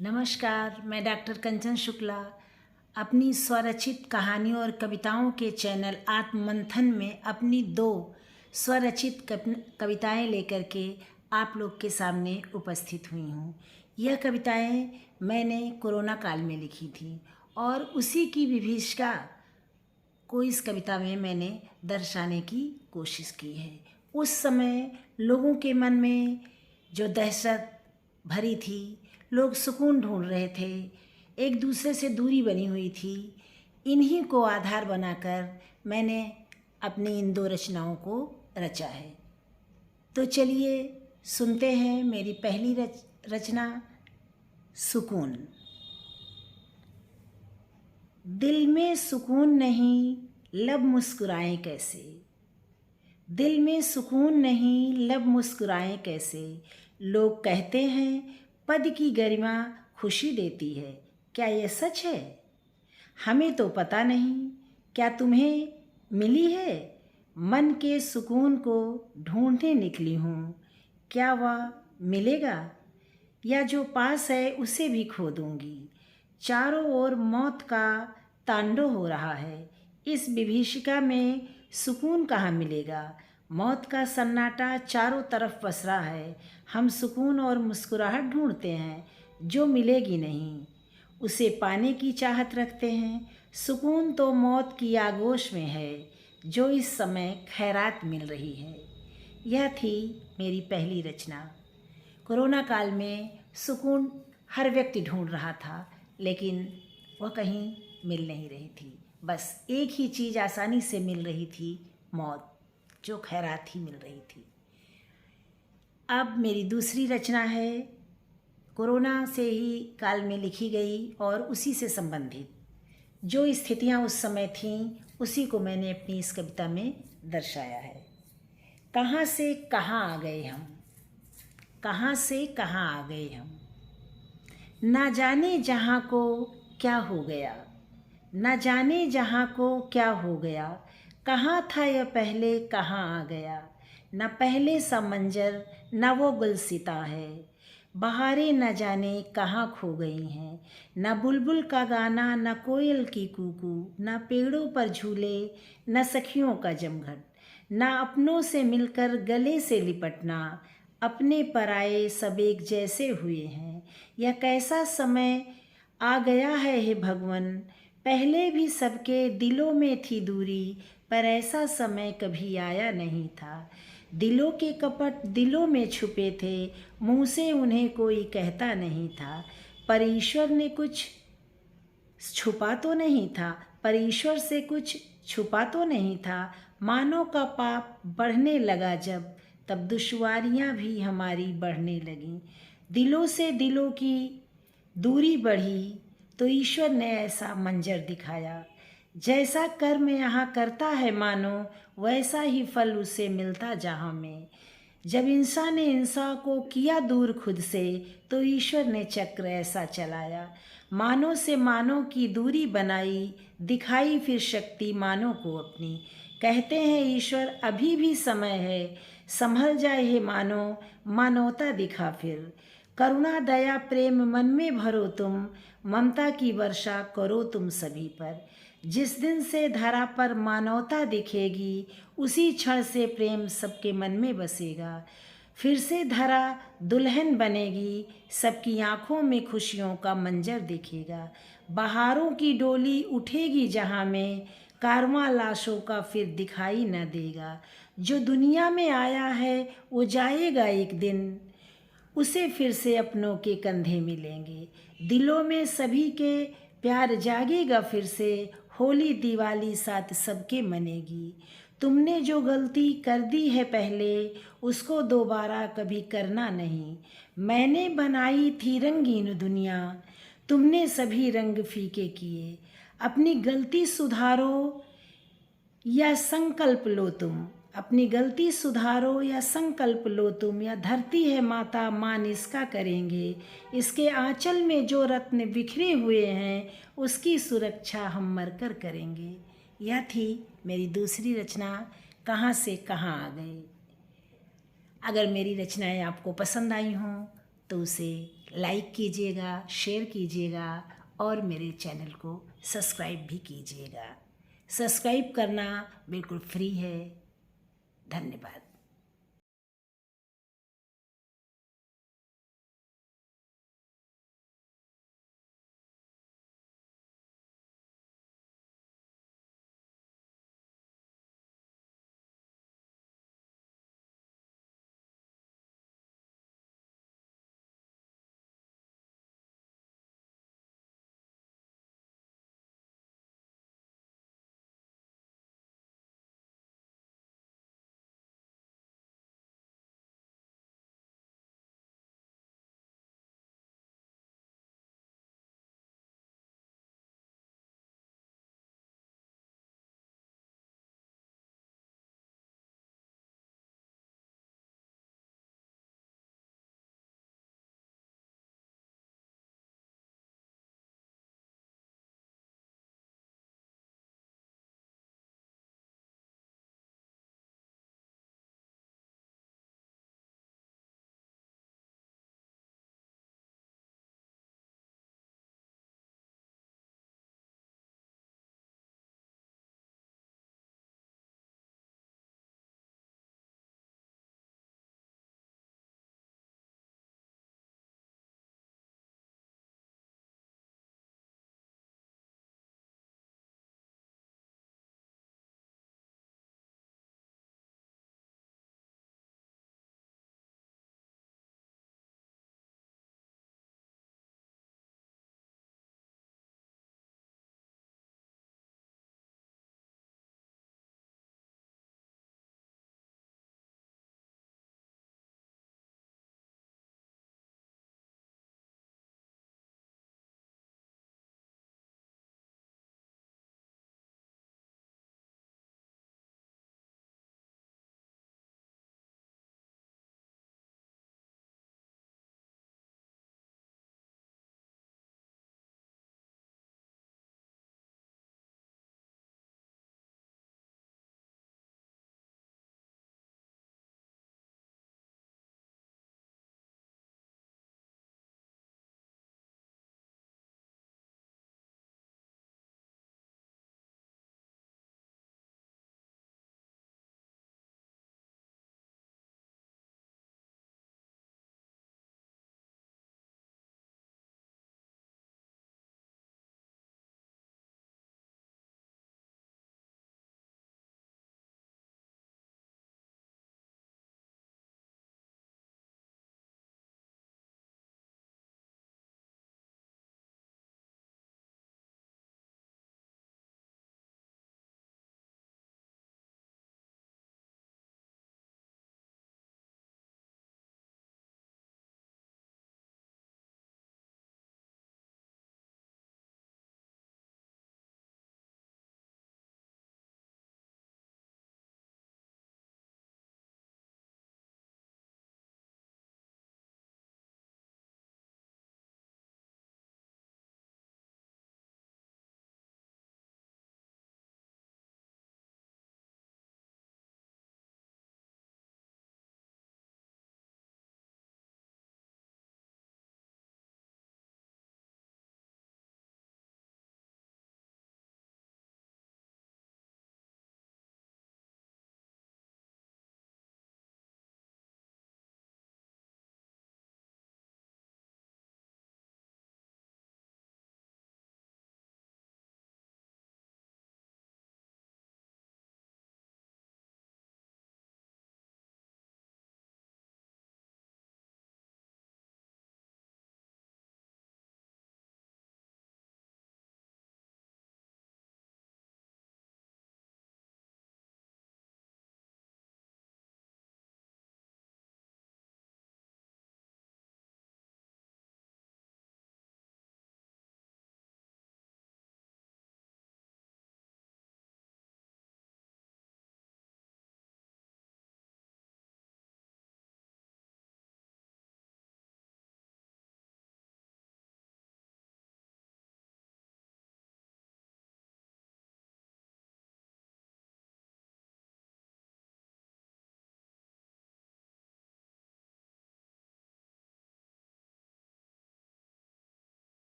नमस्कार, मैं डॉक्टर कंचन शुक्ला अपनी स्वरचित कहानियों और कविताओं के चैनल आत्ममंथन में अपनी 2 स्वरचित कविताएं लेकर के आप लोग के सामने उपस्थित हुई हूँ। यह कविताएं मैंने कोरोना काल में लिखी थी और उसी की विभीषिका को इस कविता में मैंने दर्शाने की कोशिश की है। उस समय लोगों के मन में जो दहशत भरी थी, लोग सुकून ढूंढ रहे थे, एक दूसरे से दूरी बनी हुई थी। इन्हीं को आधार बनाकर मैंने अपनी इन 2 रचनाओं को रचा है। तो चलिए सुनते हैं मेरी पहली रचना सुकून। दिल में सुकून नहीं, लब मुस्कुराएं कैसे। दिल में सुकून नहीं, लब मुस्कुराएं कैसे। लोग कहते हैं पद की गरिमा खुशी देती है, क्या यह सच है? हमें तो पता नहीं, क्या तुम्हें मिली है? मन के सुकून को ढूंढने निकली हूँ, क्या वह मिलेगा? या जो पास है उसे भी खो दूँगी। चारों ओर मौत का तांडव हो रहा है, इस विभीषिका में सुकून कहाँ मिलेगा? मौत का सन्नाटा चारों तरफ पसरा है। हम सुकून और मुस्कुराहट ढूंढते हैं, जो मिलेगी नहीं, उसे पाने की चाहत रखते हैं। सुकून तो मौत की आगोश में है, जो इस समय खैरात मिल रही है। यह थी मेरी पहली रचना। कोरोना काल में सुकून हर व्यक्ति ढूंढ रहा था, लेकिन वह कहीं मिल नहीं रही थी। बस एक ही चीज़ आसानी से मिल रही थी, मौत, जो खैरात ही मिल रही थी। अब मेरी दूसरी रचना है कोरोना से ही काल में लिखी गई और उसी से संबंधित जो स्थितियां उस समय थीं, उसी को मैंने अपनी इस कविता में दर्शाया है। कहाँ से कहाँ आ गए हम, कहाँ से कहाँ आ गए हम। ना जाने जहाँ को क्या हो गया, ना जाने जहाँ को क्या हो गया। कहाँ था यह पहले, कहाँ आ गया। न पहले सा मंजर, न वो गुलसिता है। बहारें न जाने कहाँ खो गई हैं। न बुलबुल का गाना, न कोयल की कूकू, न पेड़ों पर झूले, न सखियों का जमघट। न अपनों से मिलकर गले से लिपटना, अपने पराए सब एक जैसे हुए हैं। यह कैसा समय आ गया है हे भगवन, पहले भी सबके दिलों में थी दूरी, पर ऐसा समय कभी आया नहीं था। दिलों के कपट दिलों में छुपे थे, मुँह से उन्हें कोई कहता नहीं था। पर ईश्वर ने कुछ छुपा तो नहीं था, पर ईश्वर से कुछ छुपा तो नहीं था। मानव का पाप बढ़ने लगा जब, तब दुश्वारियाँ भी हमारी बढ़ने लगीं। दिलों से दिलों की दूरी बढ़ी, तो ईश्वर ने ऐसा मंजर दिखाया। जैसा कर्म यहाँ करता है मानो, वैसा ही फल उसे मिलता जहाँ में। जब इंसान ने इंसान को किया दूर खुद से, तो ईश्वर ने चक्र ऐसा चलाया। मानव से मानव की दूरी बनाई, दिखाई फिर शक्ति मानव को अपनी। कहते हैं ईश्वर अभी भी समय है, संभल जाए हे मानव, मानवता दिखा फिर। करुणा दया प्रेम मन में भरो तुम, ममता की वर्षा करो तुम सभी पर। जिस दिन से धरा पर मानवता दिखेगी, उसी क्षण से प्रेम सबके मन में बसेगा। फिर से धरा दुल्हन बनेगी, सबकी आँखों में खुशियों का मंजर दिखेगा। बहारों की डोली उठेगी जहाँ में, कारवां लाशों का फिर दिखाई न देगा। जो दुनिया में आया है वो जाएगा एक दिन, उसे फिर से अपनों के कंधे मिलेंगे। दिलों में सभी के प्यार जागेगा फिर से, होली दिवाली साथ सबके मनेगी। तुमने जो गलती कर दी है पहले, उसको दोबारा कभी करना नहीं। मैंने बनाई थी रंगीन दुनिया, तुमने सभी रंग फीके किए। अपनी गलती सुधारो या संकल्प लो तुम, अपनी गलती सुधारो या संकल्प लो तुम। या धरती है माता, मान इसका करेंगे। इसके आंचल में जो रत्न बिखरे हुए हैं, उसकी सुरक्षा हम मरकर करेंगे। यह थी मेरी दूसरी रचना, कहाँ से कहाँ आ गए। अगर मेरी रचनाएं आपको पसंद आई हों तो उसे लाइक कीजिएगा, शेयर कीजिएगा और मेरे चैनल को सब्सक्राइब भी कीजिएगा। सब्सक्राइब करना बिल्कुल फ्री है। धन्यवाद।